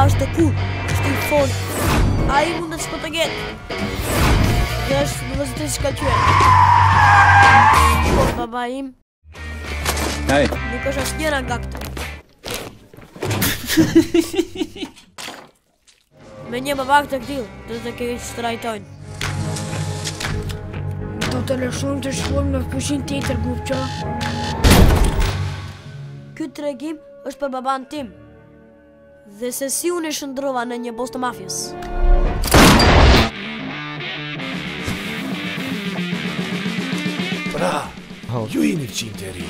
është të kur, është i fol. A i mundet s'po të gjetë. Dhe është në vëzëtës që ka qërë. Por baba im nuk është asë njëra nga këtë. Me një baba këtë këtil, do të kejtë që të rajtojnë. Do të lëshojmë të shkojmë në pushin tjetër, Gupqa. Këtë tregim është për baban tim. Dhe se si unë i shëndrova në një bos të mafjes. Pra, ju jeni fëqim të ri.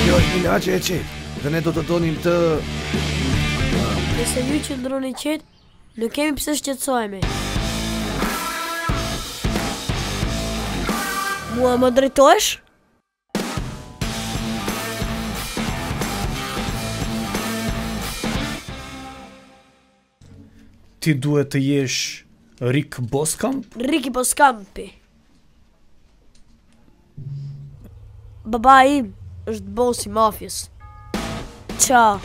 Jo është një laqe e qetë, dhe ne do të donim të... Nëse ju që ndroni qetë, nuk kemi pse shqetësohemi. Mua më drejtohesh? Ti duhet të jesh Rick Boskamp? Ricky Boskampi. Baba im është bosi mafjes. Qa.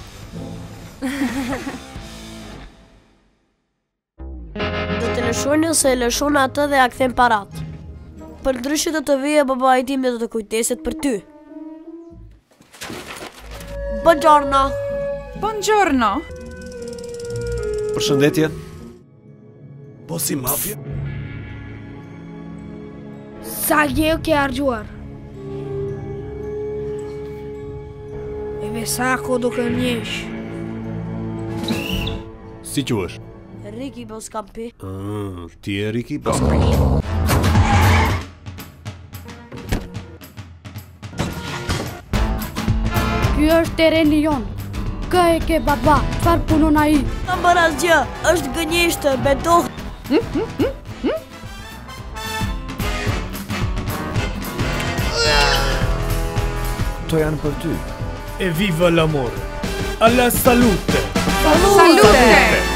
Do të lëshoni ose e lëshon atë dhe a kthem parat. Për ndryshe do të vije baba i tim dhe do të kujteset për ty. Buongiorno. Buongiorno. Përshëndetje. Bosi mafje? Sa gjeu ke argjuar? Eve sako duke njesh. Si që është? Ricky Boskampi. Ti e Ricky Boskampi. Ky është tereni jon. Kë e ke baba, çfarë punon ai? Kam bërë asgjë, është gënjeshtër, bedoh. To janë për ty. E viva l'amore. Alla salute. Salute!